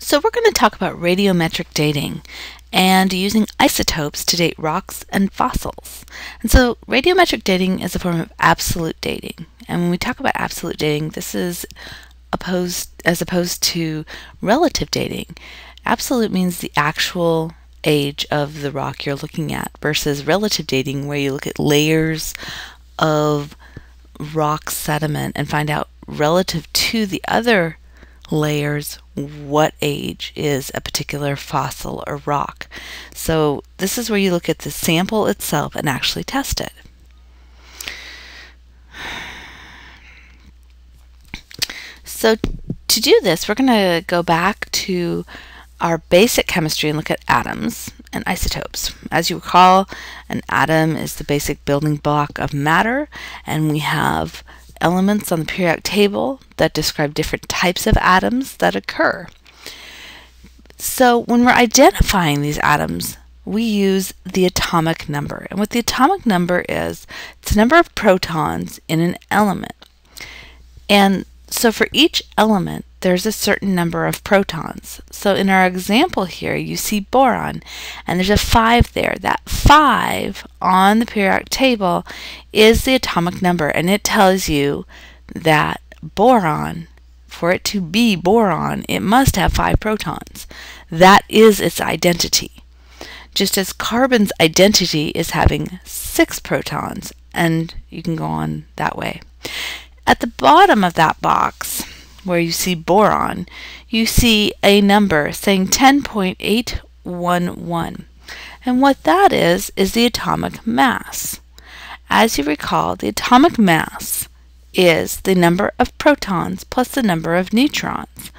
So we're going to talk about radiometric dating and using isotopes to date rocks and fossils. And so radiometric dating is a form of absolute dating. And when we talk about absolute dating, this is as opposed to relative dating. Absolute means the actual age of the rock you're looking at versus relative dating, where you look at layers of rock sediment and find out relative to the other layers what age is a particular fossil or rock. So this is where you look at the sample itself and actually test it. So to do this, we're going to go back to our basic chemistry and look at atoms and isotopes. As you recall, an atom is the basic building block of matter, and we have elements on the periodic table that describe different types of atoms that occur. So when we're identifying these atoms, we use the atomic number. And what the atomic number is, it's the number of protons in an element. And so for each element, there's a certain number of protons. So in our example here, you see boron, and there's a 5 there. That 5 on the periodic table is the atomic number, and it tells you that boron, for it to be boron, it must have 5 protons. That is its identity. Just as carbon's identity is having 6 protons, and you can go on that way. At the bottom of that box, where you see boron, you see a number saying 10.811. And what that is the atomic mass. As you recall, the atomic mass is the number of protons plus the number of neutrons.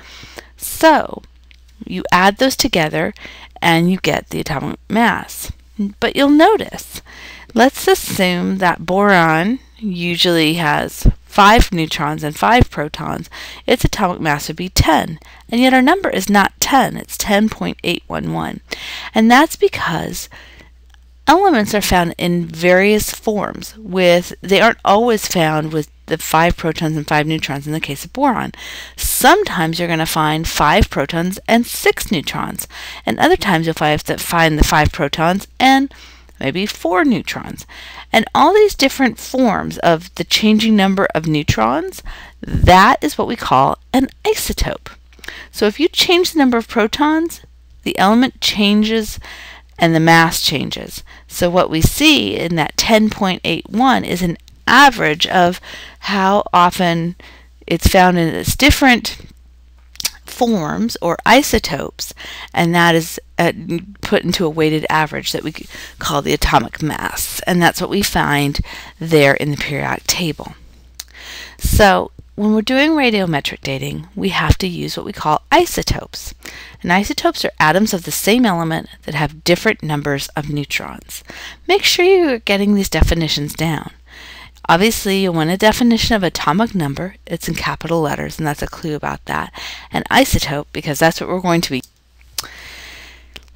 So you add those together and you get the atomic mass. But you'll notice, let's assume that boron usually has 5 neutrons and 5 protons. Its atomic mass would be 10, and yet our number is not 10, it's 10.811. And that's because elements are found in various forms. They aren't always found with the 5 protons and 5 neutrons in the case of boron. Sometimes you're going to find 5 protons and 6 neutrons, and other times you'll find the 5 protons and maybe 4 neutrons. And all these different forms of the changing number of neutrons, that is what we call an isotope. So if you change the number of protons, the element changes and the mass changes. So what we see in that 10.81 is an average of how often it's found in its different forms or isotopes, and that is put into a weighted average that we call the atomic mass, and that's what we find there in the periodic table. So when we're doing radiometric dating, we have to use what we call isotopes. And isotopes are atoms of the same element that have different numbers of neutrons. Make sure you're getting these definitions down. Obviously, you want a definition of atomic number. It's in capital letters, and that's a clue about that. And isotope, because that's what we're going to be.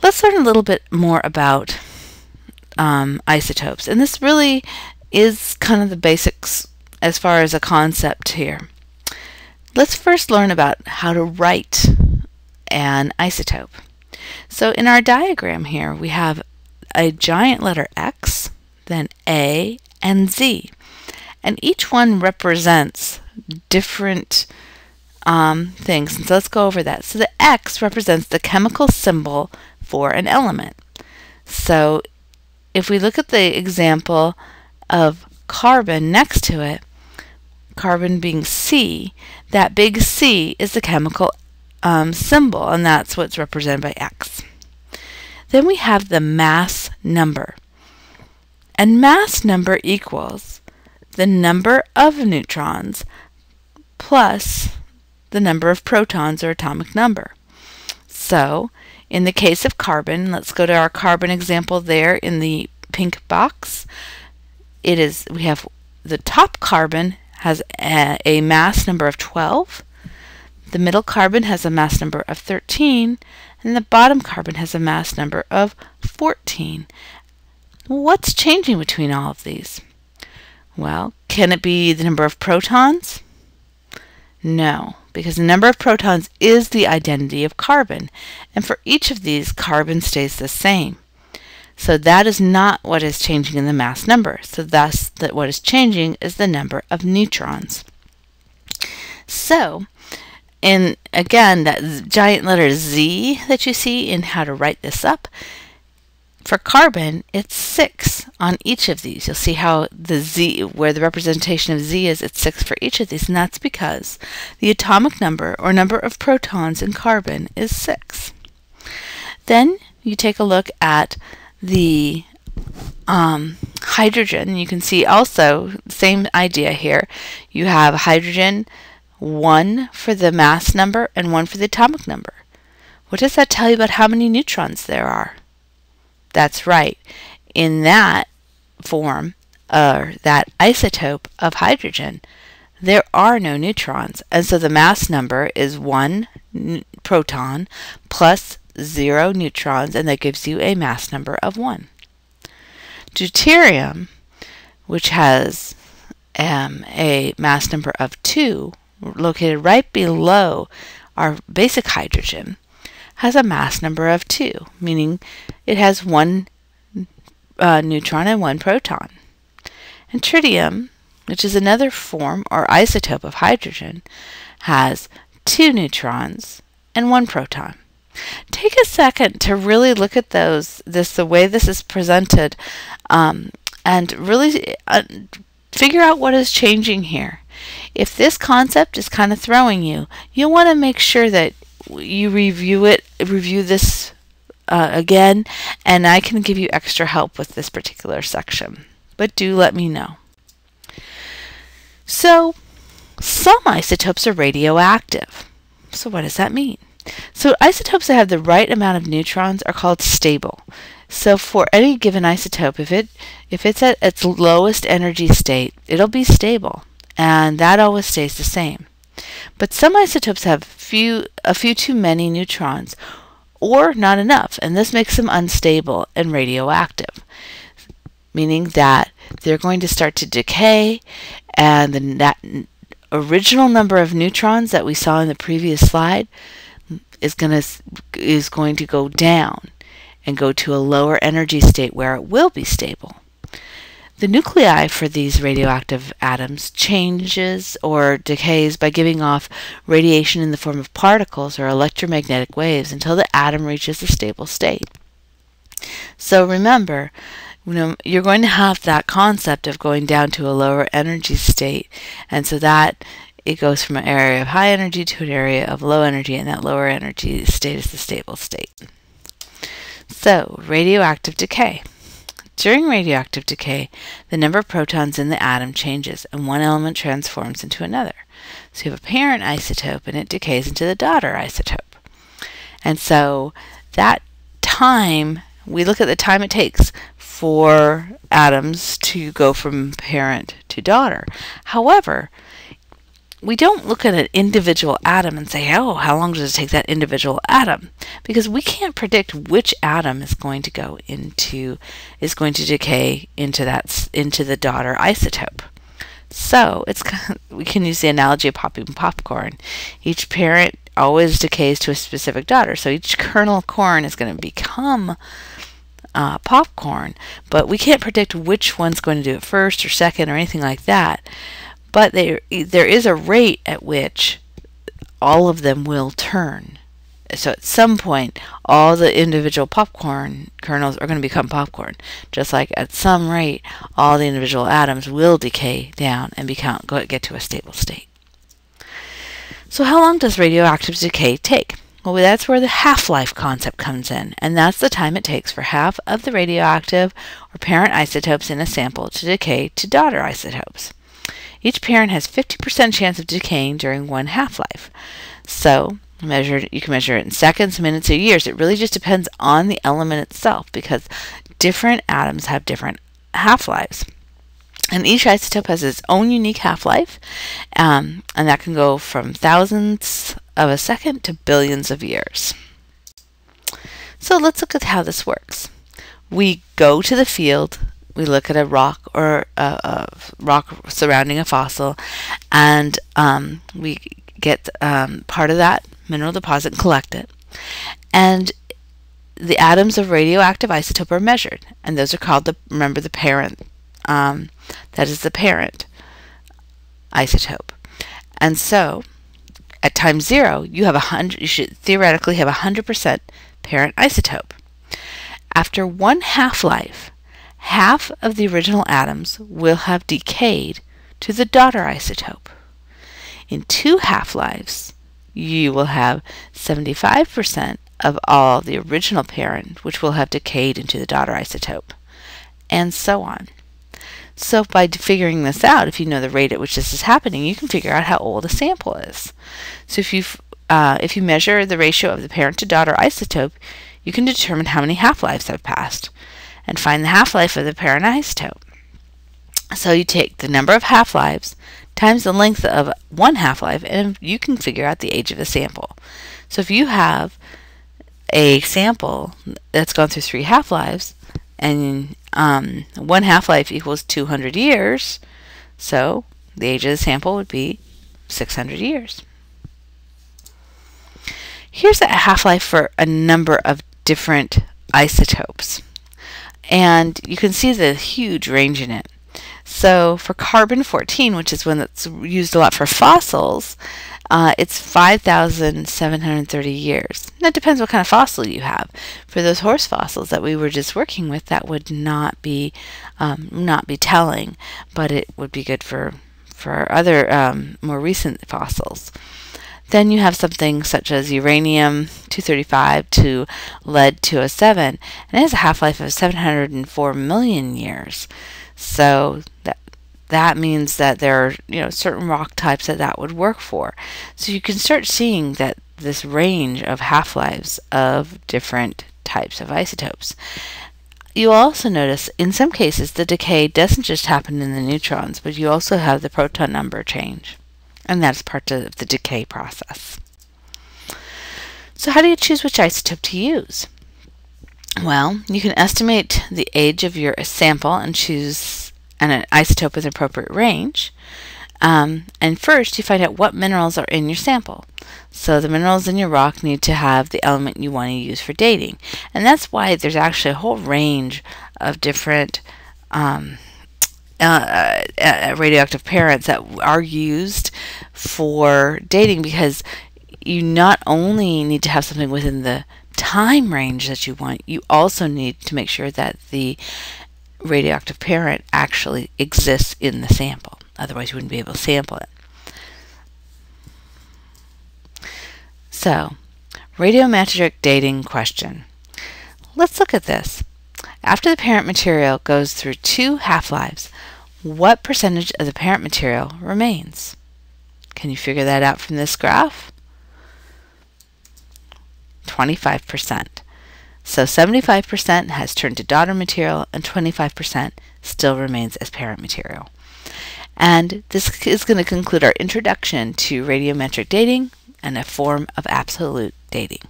Let's learn a little bit more about isotopes. And this really is kind of the basics as far as a concept here. Let's first learn about how to write an isotope. So in our diagram here, we have a giant letter X, then A, and Z. And each one represents different things. And so let's go over that. So the X represents the chemical symbol for an element. So if we look at the example of carbon next to it, carbon being C, that big C is the chemical symbol, and that's what's represented by X. Then we have the mass number. And mass number equals the number of neutrons plus the number of protons, or atomic number. So in the case of carbon, let's go to our carbon example there in the pink box. We have the top carbon has a mass number of 12, the middle carbon has a mass number of 13, and the bottom carbon has a mass number of 14. What's changing between all of these? Well, can it be the number of protons? No, because the number of protons is the identity of carbon, and for each of these, carbon stays the same. So that is not what is changing in the mass number. So thus, that what is changing is the number of neutrons. So, and again, that giant letter Z that you see in how to write this up, for carbon, it's 6 on each of these. You'll see how the Z, where the representation of Z is, it's 6 for each of these, and that's because the atomic number, or number of protons in carbon, is 6. Then you take a look at the hydrogen. You can see also, same idea here. You have hydrogen, 1 for the mass number and 1 for the atomic number. What does that tell you about how many neutrons there are? That's right. In that form, or that isotope of hydrogen, there are no neutrons. And so the mass number is 1 proton plus 0 neutrons, and that gives you a mass number of 1. Deuterium, which has a mass number of 2, located right below our basic hydrogen, has a mass number of 2, meaning it has 1 neutron and 1 proton. And tritium, which is another form or isotope of hydrogen, has 2 neutrons and 1 proton. Take a second to really look at the way this is presented, and really figure out what is changing here. If this concept is kind of throwing you, you'll want to make sure that you review this again, and I can give you extra help with this particular section. But do let me know. So, some isotopes are radioactive. So what does that mean? So isotopes that have the right amount of neutrons are called stable. So for any given isotope, if it's at its lowest energy state, it'll be stable, and that always stays the same. But some isotopes have a few too many neutrons, or not enough, and this makes them unstable and radioactive, meaning that they're going to start to decay, and that original number of neutrons that we saw in the previous slide is going to go down and go to a lower energy state where it will be stable. The nuclei for these radioactive atoms changes or decays by giving off radiation in the form of particles or electromagnetic waves until the atom reaches a stable state. So remember, you're going to have that concept of going down to a lower energy state, and so that it goes from an area of high energy to an area of low energy, and that lower energy state is the stable state. So, radioactive decay. During radioactive decay, the number of protons in the atom changes, and one element transforms into another. So you have a parent isotope, and it decays into the daughter isotope. And so that time, we look at the time it takes for atoms to go from parent to daughter. However, we don't look at an individual atom and say, oh, how long does it take that individual atom? Because we can't predict which atom is going to decay into the daughter isotope. So we can use the analogy of popping popcorn. Each parent always decays to a specific daughter, so each kernel of corn is going to become popcorn, but we can't predict which one's going to do it first or second or anything like that. But there is a rate at which all of them will turn. So at some point, all the individual popcorn kernels are going to become popcorn. Just like at some rate, all the individual atoms will decay down and get to a stable state. So how long does radioactive decay take? Well, that's where the half-life concept comes in, and that's the time it takes for half of the radioactive or parent isotopes in a sample to decay to daughter isotopes. Each parent has 50% chance of decaying during one half-life. So you can measure it in seconds, minutes, or years. It really just depends on the element itself, because different atoms have different half-lives. And each isotope has its own unique half-life, and that can go from thousandths of a second to billions of years. So let's look at how this works. We go to the field, we look at a rock or a rock surrounding a fossil, and we get part of that mineral deposit and collect it. And the atoms of radioactive isotope are measured, and those are called remember the parent. That is the parent isotope. And so, at time 0, you should theoretically have 100% parent isotope. After one half-life, half of the original atoms will have decayed to the daughter isotope. In 2 half-lives, you will have 75% of all the original parent, which will have decayed into the daughter isotope, and so on. So by figuring this out, if you know the rate at which this is happening, you can figure out how old a sample is. So if you measure the ratio of the parent to daughter isotope, you can determine how many half-lives have passed and find the half-life of the parent isotope. So you take the number of half-lives times the length of one half-life, and you can figure out the age of the sample. So if you have a sample that's gone through 3 half-lives, and one half-life equals 200 years, so the age of the sample would be 600 years. Here's a half-life for a number of different isotopes, and you can see the huge range in it. So for carbon-14, which is one that's used a lot for fossils, it's 5,730 years. And that depends what kind of fossil you have. For those horse fossils that we were just working with, that would not be telling, but it would be good for other more recent fossils. Then you have something such as uranium-235 to lead-207, and it has a half-life of 704 million years. So that means that there are certain rock types that would work for. So you can start seeing that this range of half-lives of different types of isotopes. You'll also notice in some cases the decay doesn't just happen in the neutrons, but you also have the proton number change. And that's part of the decay process. So how do you choose which isotope to use? Well, you can estimate the age of your sample and choose an isotope with an appropriate range. And first, you find out what minerals are in your sample. So the minerals in your rock need to have the element you want to use for dating. And that's why there's actually a whole range of different radioactive parents that are used for dating, because you not only need to have something within the time range that you want, you also need to make sure that the radioactive parent actually exists in the sample. Otherwise, you wouldn't be able to sample it. So, radiometric dating question. Let's look at this. After the parent material goes through 2 half-lives, what percentage of the parent material remains? Can you figure that out from this graph? 25%. So 75% has turned to daughter material and 25% still remains as parent material. And this is going to conclude our introduction to radiometric dating and a form of absolute dating.